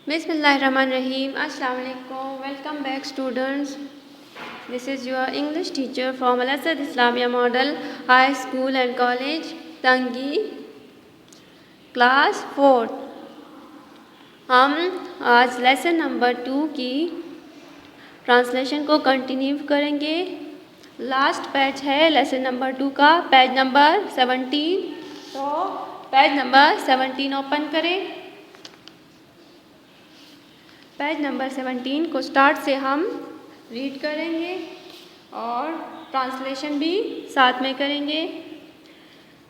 Bismillahirrahmanirrahim. Assalamu alaikum. Welcome back, students. This is your English teacher from Al Asad Islamia Model High School and College, Tangi, class 4. हम आज lesson number 2 की translation को continue करेंगे। Last page है lesson number 2 का, page number 17। तो page number 17 open करें। Page number 17 को स्टार्ट से हम रीड करेंगे और ट्रांसलेशन भी साथ में करेंगे।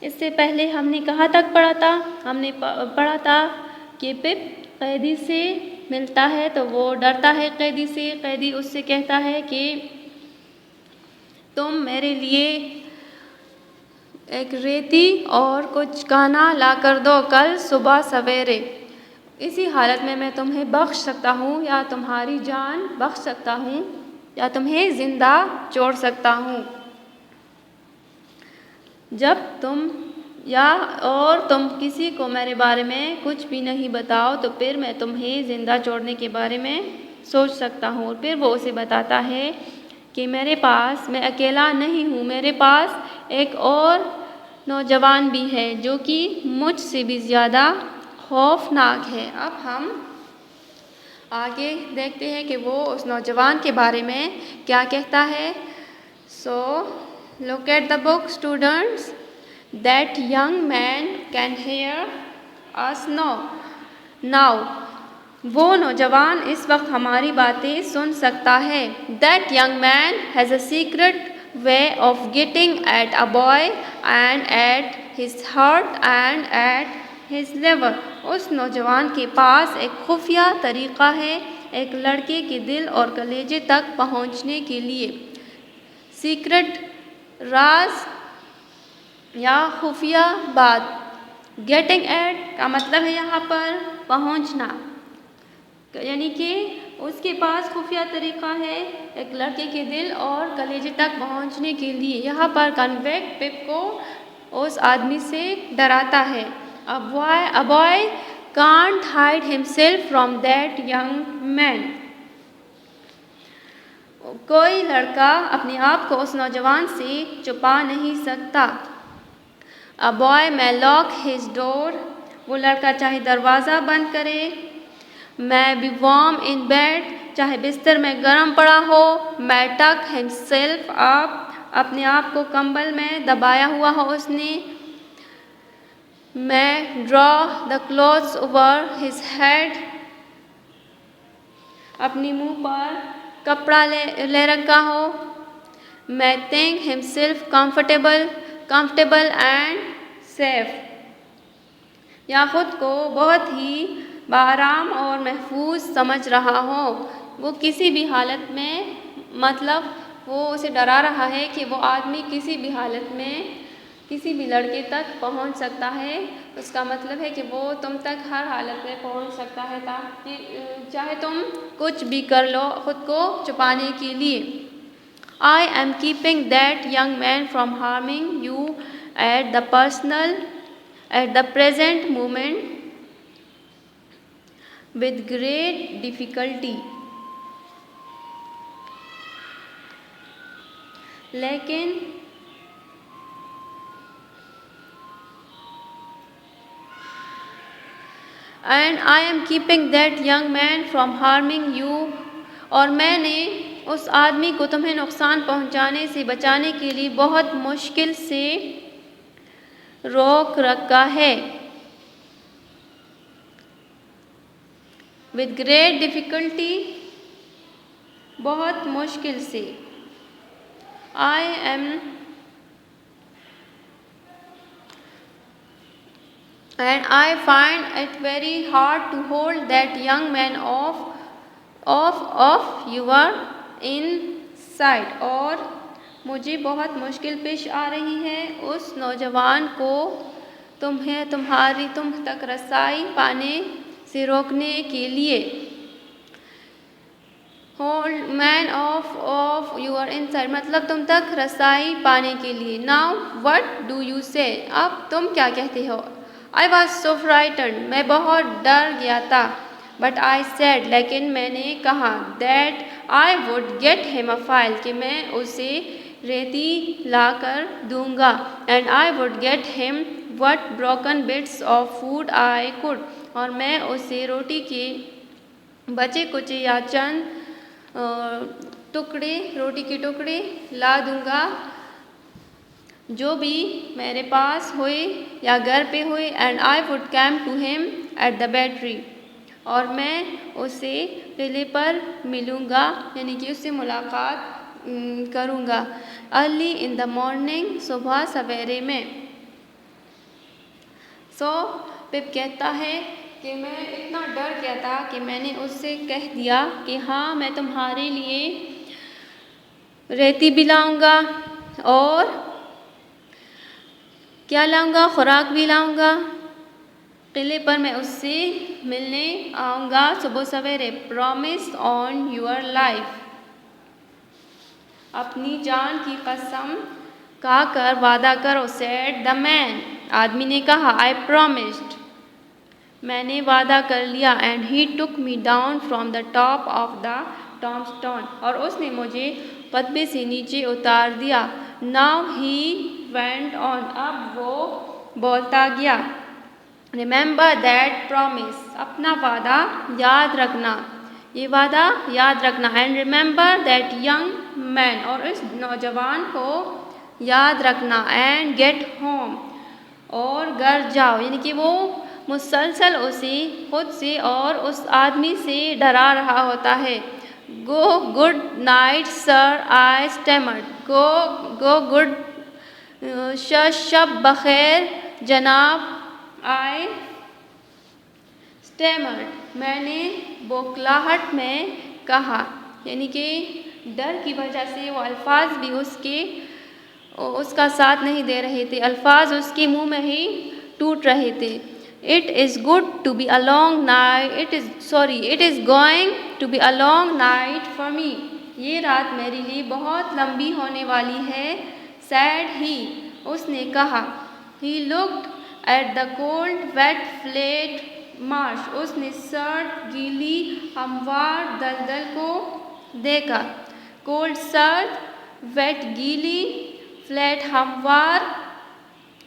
इससे पहले हमने कहाँ तक पढ़ा था? हमने पढ़ा था कि पिप कैदी से मिलता है तो वो डरता है कैदी से। कैदी उससे कहता है कि तुम मेरे लिए एक रेती और कुछ खाना ला कर दो कल सुबह सवेरे। इसी हालत में मैं तुम्हें बख्श सकता हूँ या तुम्हारी जान बख्श सकता हूँ या तुम्हें ज़िंदा छोड़ सकता हूँ। जब तुम किसी को मेरे बारे में कुछ भी नहीं बताओ तो फिर मैं तुम्हें ज़िंदा छोड़ने के बारे में सोच सकता हूँ। और फिर वो उसे बताता है कि मैं अकेला नहीं हूँ, मेरे पास एक और नौजवान भी है जो कि मुझसे भी ज़्यादा खौफनाक है। अब हम आगे देखते हैं कि वो उस नौजवान के बारे में क्या कहता है। So look at the book students. That young man can hear us now. वो नौजवान इस वक्त हमारी बातें सुन सकता है। That young man has a secret way of getting at a boy and at his heart and at his liver. उस नौजवान के पास एक खुफिया तरीक़ा है एक लड़के के दिल और कलेजे तक पहुंचने के लिए। सीक्रेट राज या खुफिया बात। गेटिंग एट का मतलब है यहाँ पर पहुंचना, यानी कि उसके पास खुफिया तरीक़ा है एक लड़के के दिल और कलेजे तक पहुंचने के लिए। यहाँ पर कन्वेक्ट पिप को उस आदमी से डराता है। A boy can't hide himself from that young man. कोई लड़का अपने आप को उस नौजवान से छुपा नहीं सकता। A boy may lock his door. वो लड़का चाहे दरवाज़ा बंद करे। May be warm in bed. चाहे बिस्तर में गर्म पड़ा हो। May tuck himself up. अपने आप को कंबल में दबाया हुआ हो उसने। May draw the clothes over his head. अपनी मुंह पर कपड़ा ले रखा हो। May think himself comfortable and safe. या खुद को बहुत ही बाराम और महफूज समझ रहा हो। वो किसी भी हालत में, मतलब वो उसे डरा रहा है कि वो आदमी किसी भी हालत में किसी भी लड़के तक पहुंच सकता है। उसका मतलब है कि वो तुम तक हर हालत में पहुंच सकता है, ताकि चाहे तुम कुछ भी कर लो खुद को छुपाने के लिए। I am keeping that young man from harming you at the present moment with great difficulty. लेकिन And I am keeping that young man from harming you. और मैंने उस आदमी को तुम्हें नुकसान पहुंचाने से बचाने के लिए बहुत मुश्किल से रोक रखा है। With great difficulty, बहुत मुश्किल से। And I find it very hard to hold that young man off your inside. और मुझे बहुत मुश्किल पेश आ रही है उस नौजवान को तुम तक रसाई पाने से रोकने के लिए। Hold man of your inside मतलब तुम तक रसाई पाने के लिए। नाउ वट डू यू से, अब तुम क्या कहते हो। I was so frightened, मैं बहुत डर गया था। बट आई सेड, लेकिन मैंने कहा, that I would get him a file, कि मैं उसे रेती ला कर दूँगा, and I would get him what broken bits of food I could, और मैं उसे रोटी के बचे कुचे या चंद टुकड़े, रोटी के टुकड़े ला दूँगा जो भी मेरे पास हुए या घर पे हुए, and I would came to him at the battery, और मैं उसे किले पर मिलूँगा, यानी कि उससे मुलाकात करूँगा, अर्ली इन द मॉर्निंग, सुबह सवेरे में। सो पिप कहता है कि मैं इतना डर गया था कि मैंने उससे कह दिया कि हाँ, मैं तुम्हारे लिए रेती भी लाऊँगा और क्या लाऊँगा, खुराक भी लाऊँगा, किले पर मैं उससे मिलने आऊँगा सुबह सवेरे। प्रॉमिस ऑन योर लाइफ, अपनी जान की कसम खा कर वादा करो। सेड द मैन, आदमी ने कहा, आई प्रॉमिस्ड, मैंने वादा कर लिया। And he took me down from the top of the tombstone, और उसने मुझे पदबे से नीचे उतार दिया। नाउ ही वेंट ऑन, अब वो बोलता गया। रिमेंबर दैट प्रॉमिस, अपना वादा याद रखना, ये वादा याद रखना। And remember that young man, और इस नौजवान को याद रखना। एंड गेट होम, और घर जाओ, यानी कि वो मुसलसल उसे खुद से और उस आदमी से डरा रहा होता है। गो गुड नाइट सर, आई स्टैमर्ड, गो गुड, शब बखैर जनाब, आई स्टैमर्ड, मैंने बोखलाहट में कहा, यानी कि डर की वजह से वो अल्फाज भी उसका साथ नहीं दे रहे थे, अल्फाज उसके मुंह में ही टूट रहे थे। It is good to be a long night, it is going to be a long night for me, ये रात मेरे लिए बहुत लंबी होने वाली है। सैड ही, उसने कहा। He looked at the cold wet flat marsh, उसने सर्द गीली हमवार दलदल को देखा। कोल्ड सर्द, वेट गीली, फ्लैट हमवार,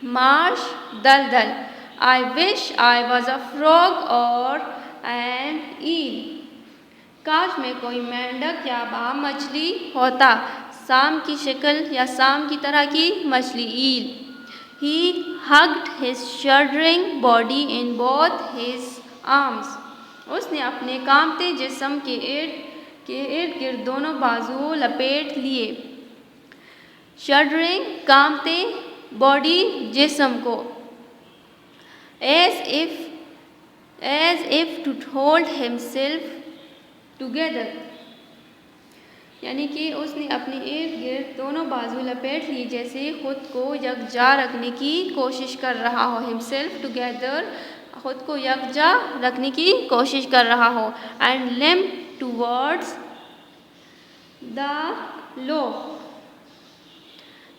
मार्श दलदल। I wish I was a frog और एन ईल, काश में कोई मेंढक या बाम मछली होता, शाम की शक्ल या शाम की तरह की मछली, ईल। He hugged his shuddering body in both his arms, उसने अपने कांपते जिस्म के इर्द गिर्द दोनों बाजू लपेट लिए। शडरिंग, कांपते, बॉडी, जिस्म को। as if to hold himself together, यानी कि उसने अपने इर्द गिर्द दोनों बाजू लपेट लिए, जैसे खुद को यकजा रखने की कोशिश कर रहा हो। हिमसेल्फ टुगेदर, खुद को यकजा रखने की कोशिश कर रहा हो। And limp towards the low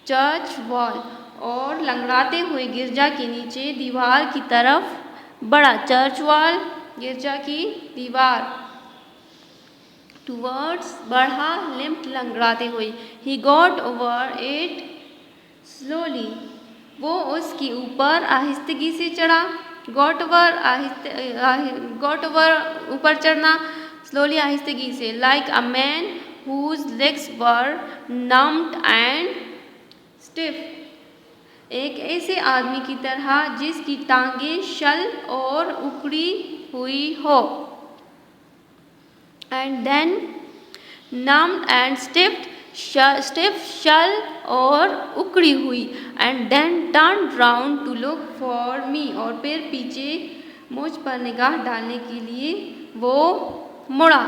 church wall, और लंगड़ाते हुए गिरजा के नीचे दीवार की तरफ बढ़ा। चर्च वॉल, गिरजा की दीवार। टूवर्ड्स, बढ़ा, लिम्प, लंगड़ाते हुए। He got over it slowly, वो उसके ऊपर आहिस्तगी से चढ़ा। गॉट ओवर, ऊपर चढ़ना, स्लोली, आहिस्तगी से। Like a man whose legs were numbed and stiff, एक ऐसे आदमी की तरह जिसकी टांगें शल और उकड़ी हुई हो। And then numbed and stiff, शल और उकड़ी हुई। And then turned round to look for me, और फिर पीछे मुझ पर निगाह डालने के लिए वो मुड़ा।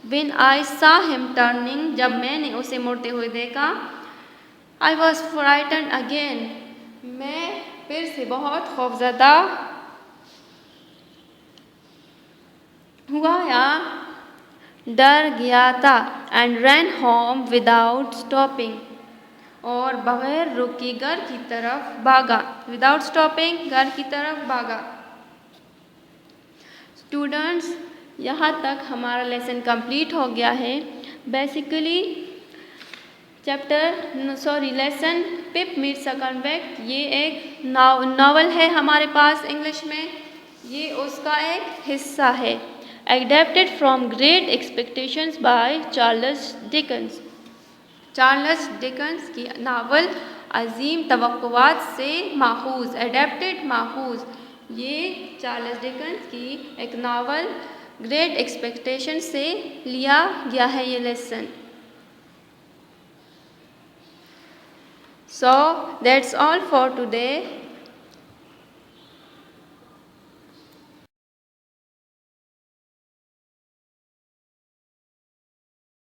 When I saw him turning, जब मैंने उसे मुड़ते हुए देखा, I was frightened again, मैं फिर से बहुत खौफज़दा हुआ या डर गया था। And ran home without stopping, और बगैर रुके घर की तरफ भागा। विदाउट स्टॉपिंग, घर की तरफ भागा। स्टूडेंट्स, यहाँ तक हमारा लेसन कंप्लीट हो गया है। बेसिकली लेसन पिप मीट्स अ कन्विक्ट, ये एक नावल है हमारे पास इंग्लिश में, ये उसका एक हिस्सा है। Adapted from great expectations by Charles Dickens. Charles Dickens की नावल अजीम तवक्कुआत से माखूज, एडेप्टेड माखूज, ये चार्ल्स डिकेंस की एक नावल ग्रेट एक्सपेक्टेशन से लिया गया है ये lesson. So that's all for today.